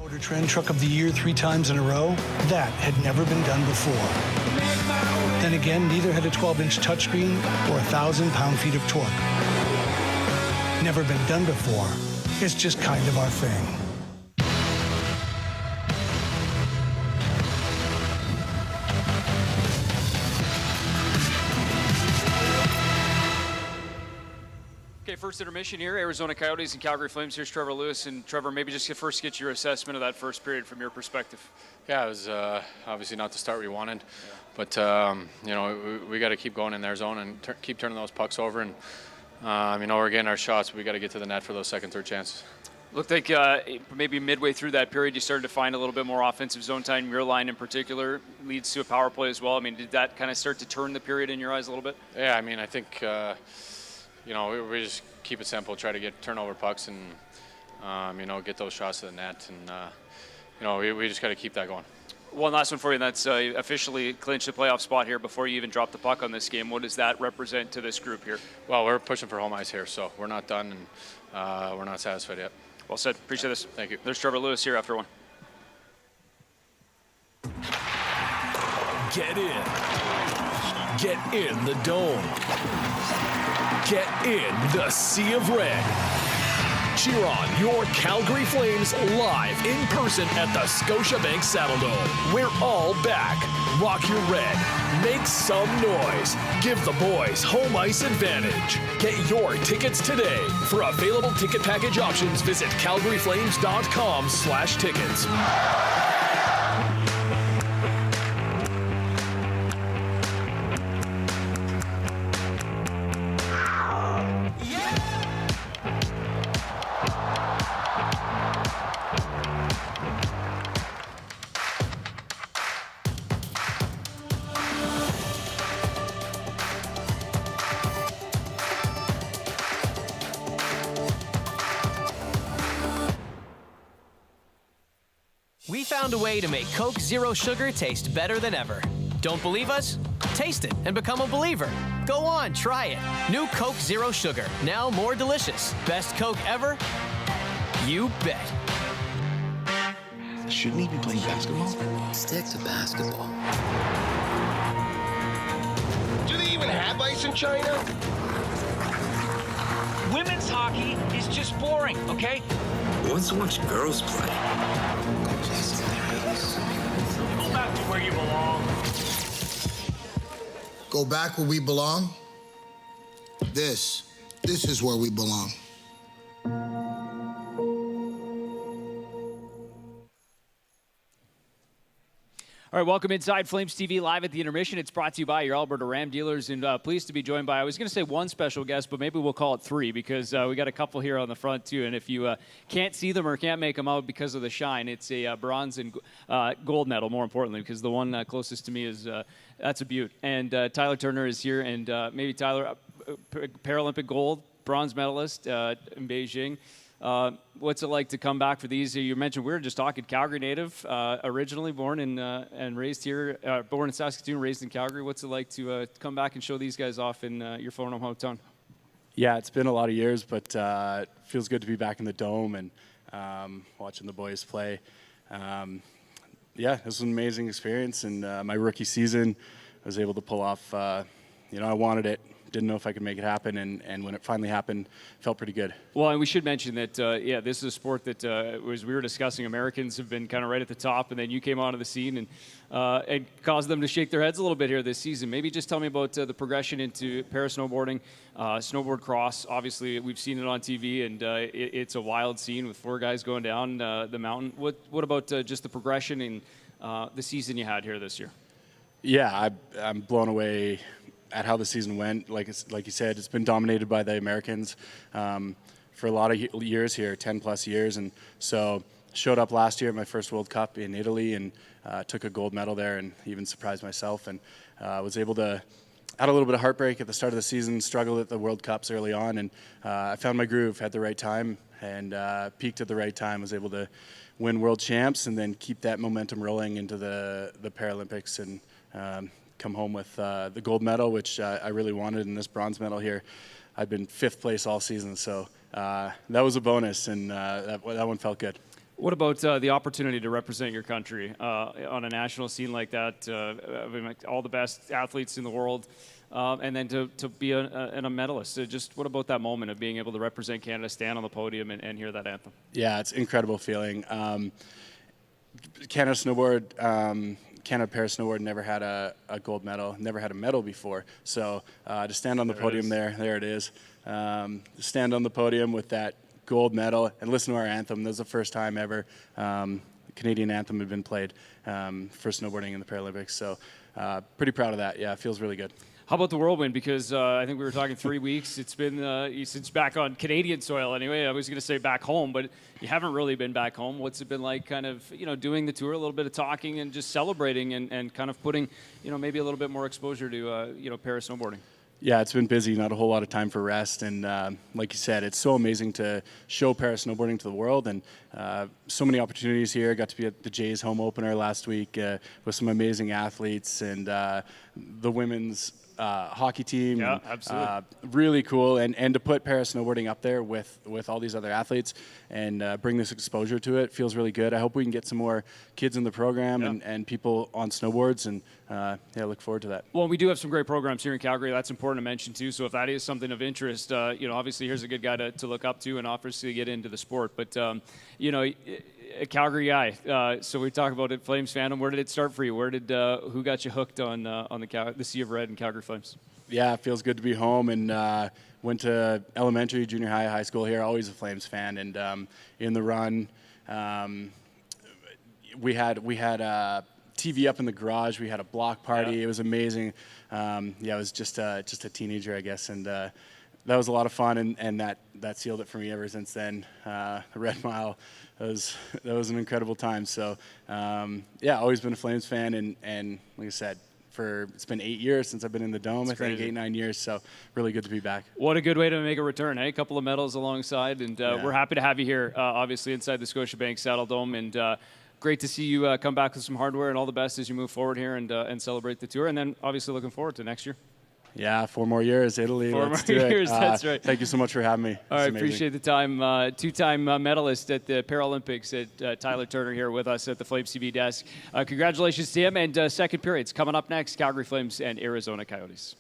Motor Trend Truck of the Year 3 times in a row, that had never been done before. Then again, neither had a 12-inch touchscreen or 1,000 pound-feet of torque. Never been done before. It's just kind of our thing. Okay, first intermission here, Arizona Coyotes and Calgary Flames. Here's Trevor Lewis. And Trevor, maybe just first get your assessment of that first period from your perspective. Yeah, it was obviously not the start we wanted, but you know, we got to keep going in their zone and keep turning those pucks over. And you know, we're getting our shots. We got to get to the net for those second, third chances. Looked like maybe midway through that period, you started to find a little bit more offensive zone time. Your line in particular leads to a power play as well. I mean, did that kind of start to turn the period in your eyes a little bit? Yeah, I mean, I think. You know, we just keep it simple, try to get turnover pucks and, you know, get those shots to the net. And, you know, we just got to keep that going. One last one for you, and that's officially clinched the playoff spot here before you even drop the puck on this game. What does that represent to this group here? Well, we're pushing for home ice here, so we're not done, and we're not satisfied yet. Well said. Appreciate this. Thank you. There's Trevor Lewis here after one. Get in. Get in the dome. Get in the Sea of Red. Cheer on your Calgary Flames live in person at the Scotiabank Saddledome. We're all back. Rock your red. Make some noise. Give the boys home ice advantage. Get your tickets today. For available ticket package options, visit calgaryflames.com/tickets. We found a way to make Coke Zero Sugar taste better than ever. Don't believe us? Taste it and become a believer. Go on, try it. New Coke Zero Sugar, now more delicious. Best Coke ever? You bet. Shouldn't he be playing basketball? Stick to basketball. Do they even have ice in China? Women's hockey is just boring, okay? Who wants to watch girls play? Go back to where you belong. Go back where we belong? This is where we belong. All right, welcome inside Flames TV live at the Intermission. It's brought to you by your Alberta Ram dealers, and pleased to be joined by, I was going to say one special guest, but maybe we'll call it three, because we got a couple here on the front too, and if you can't see them or can't make them out because of the shine, it's a bronze and gold medal, more importantly, because the one closest to me is, that's a beaut. And Tyler Turner is here, and maybe Tyler, Paralympic gold, bronze medalist in Beijing. What's it like to come back for these? You mentioned we were just talking Calgary native, originally born in and raised here, born in Saskatoon, raised in Calgary. What's it like to come back and show these guys off in your former hometown? Yeah, it's been a lot of years, but it feels good to be back in the dome and watching the boys play. Yeah, it was an amazing experience, and my rookie season, I was able to pull off. You know, I wanted it. Didn't know if I could make it happen, and when it finally happened, felt pretty good. Well, and we should mention that, yeah, this is a sport that, as we were discussing, Americans have been kind of right at the top, and then you came onto the scene and caused them to shake their heads a little bit here this season. Maybe just tell me about the progression into para-snowboarding, snowboard cross. Obviously, we've seen it on TV, and it's a wild scene with four guys going down the mountain. What about just the progression in the season you had here this year? Yeah, I'm blown away at how the season went. Like you said, it's been dominated by the Americans for a lot of years here, 10 plus years. And so showed up last year at my first World Cup in Italy and took a gold medal there and even surprised myself, and was able to, had a little bit of heartbreak at the start of the season, struggled at the World Cups early on, and I found my groove at the right time and peaked at the right time, was able to win world champs and then keep that momentum rolling into the Paralympics and come home with the gold medal, which I really wanted, and this bronze medal here. I've been 5th place all season, so that was a bonus, and that one felt good. What about the opportunity to represent your country on a national scene like that? I mean, like all the best athletes in the world, and then to be a medalist. So just what about that moment of being able to represent Canada, stand on the podium, and hear that anthem? Yeah, it's an incredible feeling. Canada Pair Snowboard never had a gold medal, never had a medal before. So to stand on the podium there it is. Stand on the podium with that gold medal and listen to our anthem. That was the first time ever the Canadian anthem had been played for snowboarding in the Paralympics. So pretty proud of that. Yeah, it feels really good. How about the whirlwind? Because I think we were talking 3 weeks. It's been since back on Canadian soil anyway. I was going to say back home, but you haven't really been back home. What's it been like kind of, doing the tour, a little bit of talking and just celebrating and kind of putting, maybe a little bit more exposure to, para snowboarding? Yeah, it's been busy, not a whole lot of time for rest. And like you said, it's so amazing to show para snowboarding to the world. And so many opportunities here. Got to be at the Jays home opener last week with some amazing athletes and the women's hockey team. Yeah, absolutely. Really cool. And to put para snowboarding up there with all these other athletes and bring this exposure to it feels really good. I hope we can get some more kids in the program and people on snowboards. And look forward to that. Well, we do have some great programs here in Calgary. That's important to mention too. So if that is something of interest, obviously here's a good guy to look up to and obviously get into the sport. But, a Calgary guy. So we talk about it, Flames fandom. Where did it start for you? Who got you hooked on the Sea of Red and Calgary Flames? Yeah, it feels good to be home, and went to elementary, junior high, high school here. Always a Flames fan, and in the run, we had a TV up in the garage. We had a block party. Yeah. It was amazing. I was just a teenager, I guess, and that was a lot of fun, and that sealed it for me ever since then. The Red Mile. That was an incredible time. So, always been a Flames fan, and like I said, it's been 8 years since I've been in the Dome. It's crazy. 8-9 years. So, really good to be back. What a good way to make a return, eh? A couple of medals alongside, and we're happy to have you here, obviously inside the Scotiabank Saddle Dome, and great to see you come back with some hardware, and all the best as you move forward here and celebrate the tour, and then obviously looking forward to next year. Yeah, 4 more years, Italy. 4 more years, that's right. Thank you so much for having me. All right, appreciate the time. Two-time medalist at the Paralympics, Tyler Turner here with us at the Flames TV desk. Congratulations to him, and second period's coming up next, Calgary Flames and Arizona Coyotes.